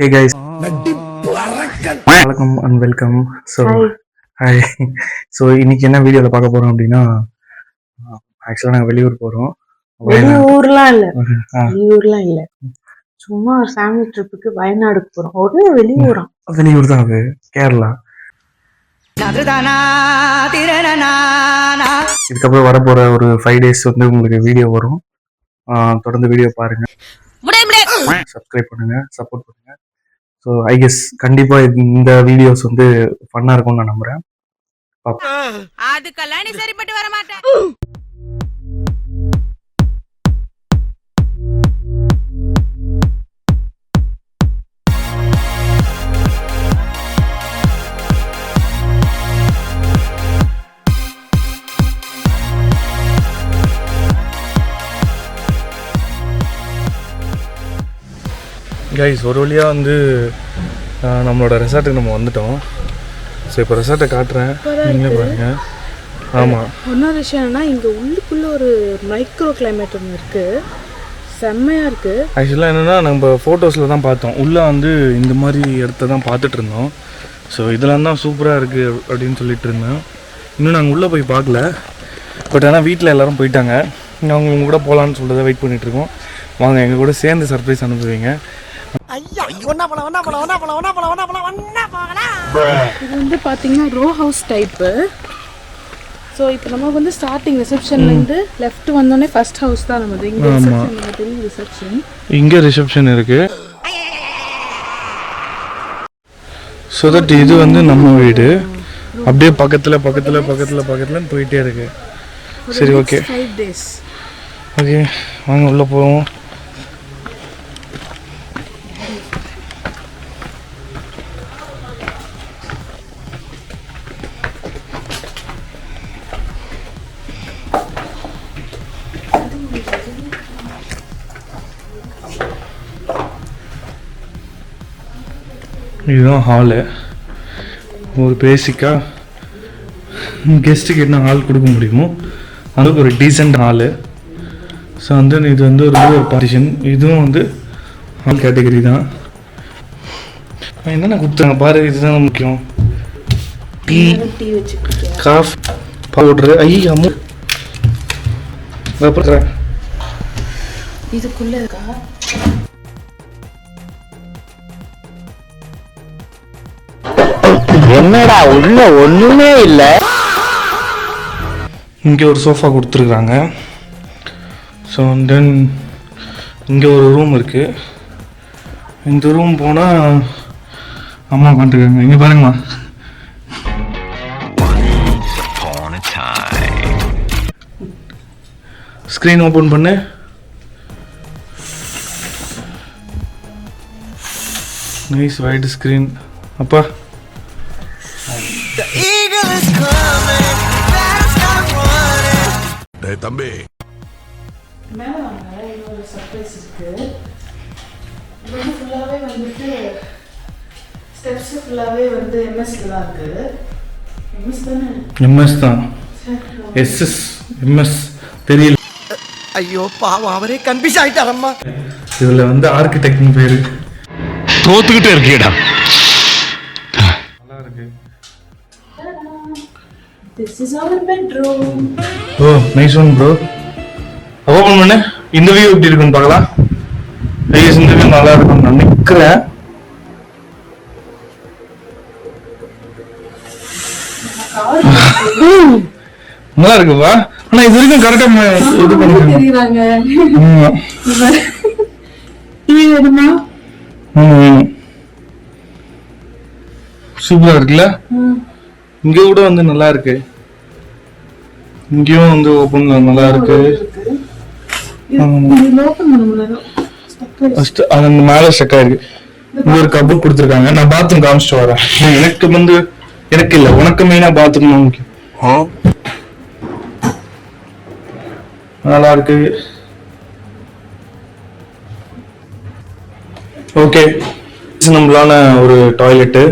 Hey guys, வணக்கம் and welcome. So hi. So இன்னைக்கு என்ன வீடியோவில் பார்க்க போகிறோம் அப்படின்னா, ஆக்சுவலாக நாங்கள் வெளியூர் போகிறோம். வெளியூர்லாம் இல்ல, சும்மா ஒரு ஃபேமிலி ட்ரிப்புக்கு வயநாடுக்கு போறோம். ஒரு வெளியூர் தான், அது கேரளா. இதுக்கப்புறம் வரப்போற ஒரு 5 days வந்து உங்களுக்கு வீடியோ வரும். தொடர்ந்து வீடியோ பாருங்க, சப்ஸ்கிரைப் பண்ணுங்க, சப்போர்ட் பண்ணுங்க. ஸோ ஐ கெஸ் கண்டிப்பா இந்த வீடியோஸ் வந்து ஃபன்னா இருக்கும்னு நான் நம்புறேன். அதுக்கெல்லாம் நீ சரிப்பட்டு வர மாட்டேன். கைஸ், ஒரு வழியாக வந்து நம்மளோட ரெசார்ட்டுக்கு நம்ம வந்துட்டோம். ஸோ இப்போ ரெசார்ட்டை காட்டுறேன், நீங்களே பாருங்க. ஆமாம், இன்னொரு விஷயம் என்னன்னா, இங்கே உள்ளுக்குள்ளே ஒரு மைக்ரோ கிளைமேட் ஒன்று இருக்குது, செம்மையாக இருக்குது. ஆக்சுவலாக என்னென்னா, நம்ம ஃபோட்டோஸில் தான் பார்த்தோம், உள்ளே வந்து இந்த மாதிரி இடத்த தான் பார்த்துட்டு இருந்தோம். ஸோ இதெல்லாம் தான் சூப்பராக இருக்குது அப்படின்னு சொல்லிட்டு இருந்தேன். இன்னும் நாங்கள் உள்ளே போய் பார்க்கல, பட் ஆனால் வீட்டில் எல்லோரும் போயிட்டாங்க. அவங்க உங்க கூட போகலான்னு சொல்கிறத வெயிட் பண்ணிகிட்ருக்கோம். வாங்க, எங்கள் கூட சேர்ந்து சர்ப்ரைஸ் அனுப்புவீங்க. இது வந்து பார்த்தீங்கன்னா ரோ ஹவுஸ் டைப்பு. ஸோ இப்போ நம்ம வந்து ஸ்டார்டிங் ரிசப்ஷன்லேருந்து லெஃப்ட் வந்தோடனே ஃபர்ஸ்ட் ஹவுஸ் தான் நம்ம. இங்கே ரிசப்ஷன், இங்கே ரிசப்ஷன் இருக்கு. ஸோ தட் இது வந்து நம்ம வீடு அப்படியே பக்கத்தில் பக்கத்தில் பக்கத்தில் பக்கத்தில் போயிட்டே இருக்கு. சரி, ஓகே 5 days. ஓகே, வாங்க உள்ளே போவோம். இதுதான் ஹாலு. ஒரு பேசிக்காக கெஸ்ட்டுக்கு என்ன ஹால் கொடுக்க முடியுமோ அதுக்கு ஒரு டீசெண்ட் ஹாலு. ஸோ வந்து இது வந்து ஒரு பார்ட்டிஷன். இதுவும் வந்து ஹால் கேட்டகரி தான். என்னென்ன கொடுத்தாங்க பாரு, இதுதான் முக்கியம். டீ, காஃபி பவுட்ரு, ஐயோ அப்புறம் இதுக்குள்ளே இருக்கா? என்னடா உள்ள ஒண்ணுமே இல்ல. இங்கே ஒரு சோஃபா கொடுத்துருக்குறாங்க. ஸோ தென் இங்கே ஒரு ரூம் இருக்குது. இந்த ரூம் போனால் அம்மா உட்காந்துருக்காங்க. இங்கே பாருங்கம்மா, ஸ்க்ரீன் ஓப்பன் பண்ணு. Nice white screen. அப்பா, தம்பி மேலே வாங்க, இன்னொரு சர்ப்ரைஸ் இருக்கு. இது வந்து ஃபுல்லாகவே வந்துட்டு ஸ்டெப்ஸ் ஃபுல்லாகவே வந்து எம்எஸ்ல தான் இருக்கு. எம்எஸ் தானே? எம்எஸ் தான். எஸ்எஸ் எம்எஸ் தெரியல. ஐயோ பாவம், அவரே கன்ஃபியூஸ் ஆயிட்டாரம்மா. இதில் வந்து ஆர்கிடெக்ட்னு பேரு. தோத்துக்கிட்டே இருக்கீடா. நல்லா இருக்கு. This is our bedroom. Oh, nice one bro. Open பண்ணு. இந்த வியூ எப்படி இருக்குன்னு பார்க்கலாம். ஐயஸ், இந்த வியூ நல்லா இருக்கும் நான் நிற்கிறேன். நல்லா இருக்குப்பா. ஆனால் இது வரைக்கும் கரெக்டாக இது பண்ணிக்கிறாங்க. சூப்பரா இருக்குல்ல. இங்க கூட வந்து நல்லா இருக்கு. இங்கேயும் வந்து ஓப்பன் நல்லா இருக்கு. அந்த மேல ஸ்டக் ஆயிருக்கு. இங்க ஒரு கபோர்ட் கொடுத்துருக்காங்க. நான் பாத்ரூம் காமிச்சிட்டு வரேன். எனக்கு வந்து எனக்கு இல்ல, உனக்கு மெயினா பாத்ரூம் முக்கியம். நல்லா இருக்கு. ஓகே, நம்மளான ஒரு டாய்லெட்டு.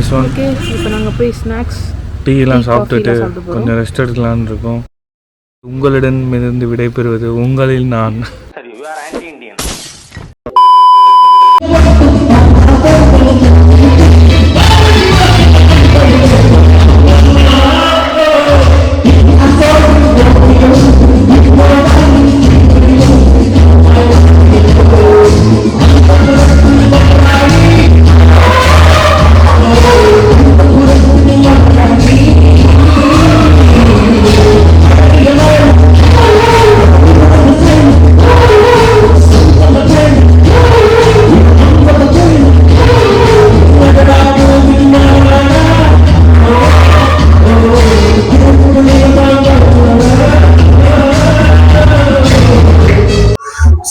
Nice one. ஓகே, இப்போ நாங்கள் போய் ஸ்நாக்ஸ் டீ எல்லாம் சாப்பிட்டுட்டு கொஞ்சம் ரெஸ்ட் எடுக்கலான்னு இருக்கோம். உங்களிடமிருந்து விடைபெறுவது உங்களில் நான்.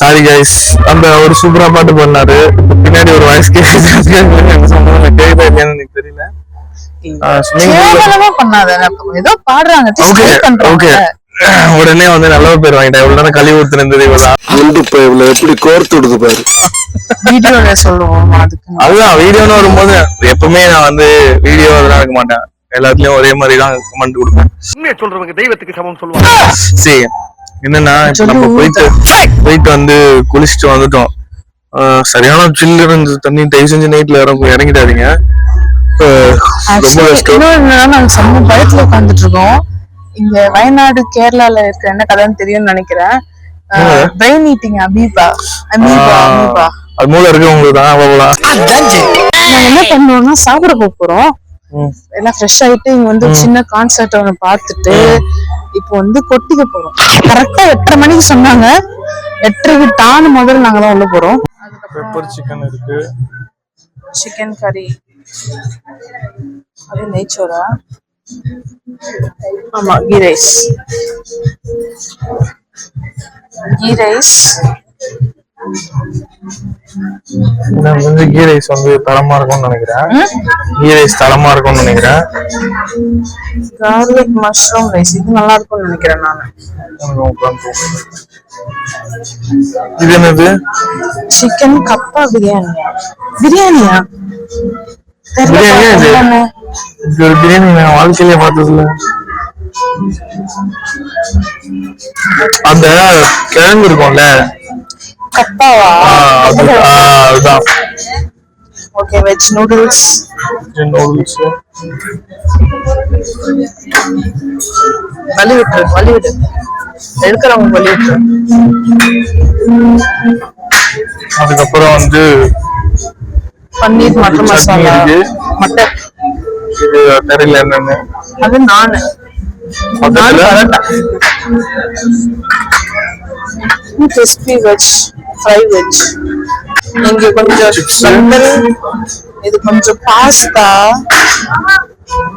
சாரி கைஸ், அந்த ஒரு சூப்பரா பாட்டு பண்ணாரு, பின்னாடி ஒரு வாய்ஸ் கேக்குது, எனக்கு தெரியல. உடனே வந்து நல்ல பேர் வாங்கிட்டேன். இவ்வளவு நேரம் கழிவு ஊத்து இருந்தது, இவ்வளவு எப்படி கோர்த்து விடுது பாரு. அதுதான் வீடியோன்னு வரும்போது எப்பவுமே நான் வந்து வீடியோ அதெல்லாம் இருக்க மாட்டேன், எல்லாத்துலயும் ஒரே மாதிரி தான் கமெண்ட் கொடுப்பேன். சொல்றவங்க தெய்வத்துக்கு சமம் சொல்லுவாங்க. சரி, என்னன்னா நம்ம போயிட்டு வந்து குளிச்சுட்டு வந்துட்டோம். சரியான சில்லு இருந்து தண்ணி, தயவு செஞ்சு நைட்ல இறங்கிட்டாதீங்க. நாங்க செம்ம பயத்துல உட்காந்துட்டு இருக்கோம். இங்க வயநாடு கேரளால இருக்க என்ன கதைன்னு தெரியும்னு நினைக்கிறேன். பிரெயின் ஈட்டிங் அமீபா அது மூல இருக்கு உங்களுக்கு தான். நாங்க என்ன பண்ணுவோம்னா சாப்பிட போறோம், எல்லாம் ஃப்ரெஷ் ஆயிட்டு இங்க வந்து சின்ன கான்சர்ட் ஒண்ணு பாத்துட்டு இப்போ வந்து கொட்டிக்க போறோம். கரெக்டா 8:30 மணிக்கு சொன்னாங்க, 8:30 டான்னு முதல்ல நாங்க தான் உள்ள போறோம். பெப்பர் சிக்கன் இருக்கு, சிக்கன் கறி, அது நெய்ச்சோரா, ஆமா கீ ரைஸ். கீ ரைஸ் வந்து தரமா இருக்கும்னு நினைக்கிறேன். கீ ரைஸ் தரமா இருக்கும்னு நினைக்கிறேன். கார்லிக் மஷ்ரூம் ரைஸ், இது நல்லா இருக்கும்னு நினைக்கிறேன் நானு. இது என்னது? சிக்கன் கப்பா பிரியாணியா? பிரியாணியா பிரியாணி நான் வாழ்க்கையிலே பார்த்ததில்ல. அந்த கிழங்கு இருக்கும்ல, கப்பாவா? அதுதான். Okay, veg noodles. வலி விட்டு எடுக்கிறவங்க வலி விட்டு. அதுக்கப்புறம் வந்து பன்னீர் மட்டர் மசாலா, மட்டர், இது தெரியல என்னன்னு. அது நானு parotta, crispy veg, fry veg. இங்க கொஞ்சம் சுண்டல், இது கொஞ்சம் பாஸ்தா,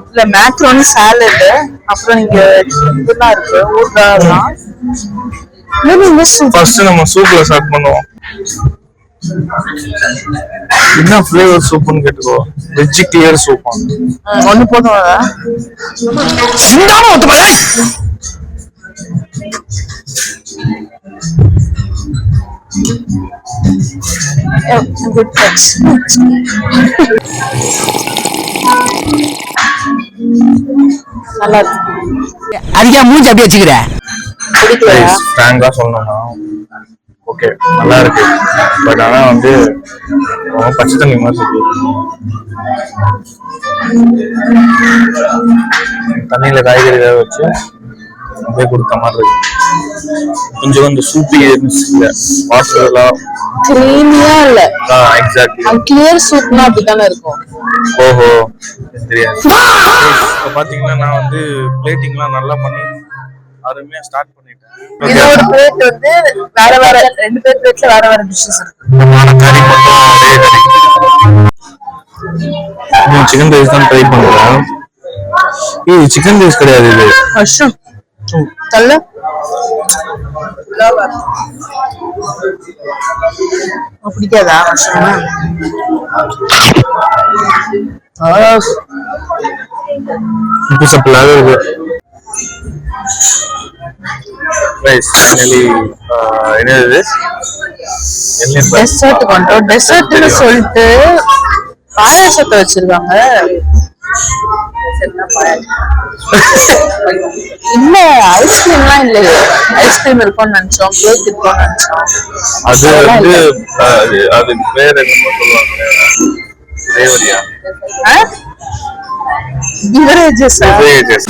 இல்ல மேக்ரோனி சாலட், அப்புறம் இங்க இதெல்லாம் இருக்கு, ஊறுகாய்லாம். ஃபர்ஸ்ட் நம்ம சூப்ல ஸ்டார்ட் பண்ணுவோம். என்ன ஃப்ளேவர் சூப்னு கேட்டுக்கோ. வெஜ் கிளியர் சூப் ஒண்ணு போதும். சிந்தாம ஒத்து பாரு. Good touch. நல்லா இருக்கு. அதிகா மூஞ்சி அப்படியே வச்சுக்கிற. ஃப்ராங்கா சொல்லணும்னா ஓகே நல்லா இருக்கு, பட் ஆனா வந்து பச்சை தண்ணி மாதிரி இருக்கு. தண்ணியில காய்கறி வேக வச்சு அப்படியே கொடுத்த மாதிரி இருக்கு. கொஞ்சம் அந்த சூப்பி இல்ல, வாட்டர் எல்லாம் கிரீமியா இல்ல. எக்ஸாக்ட்லி. கிளியர் சூப்னா அப்படிதானே இருக்கும். ஓஹோ, தெரியாது. இப்போ பாத்தீங்கன்னா நான் வந்து பிளேட்டிங்லாம் நல்லா பண்ணி அருமையா ஸ்டார்ட் பண்ணிட்டேன். இதோட பிளேட் வந்து வேற வேற, 2 பேர் பிளேட்ல வேற வேற டிஷ்ஷஸ் இருக்கு. கறி மட்டும் அதே கறி. சிக்கன் ரைஸ் தான் ட்ரை பண்றேன். இது சிக்கன் ரைஸ் கிடையாது, இது மஷ்ரூம் தல்ல. பிடிக்காதா மஷ்ரூம்? உப்பு சப்பலாக இருக்கு. டெசர்ட் பண்றோம். டெசர்ட்னு சொல்லிட்டு பாயாசத்தை வச்சிருக்காங்க. இல்ல ஐஸ்கிரீம்லாம் இல்லையே. ஐஸ்கிரீம் இருக்கும்னு நினைச்சோம், கேக் இருக்கும்னு நினைச்சோம். அது வந்து அது வேற என்னமோ சொல்லுவாங்க. Beverages. Beverages.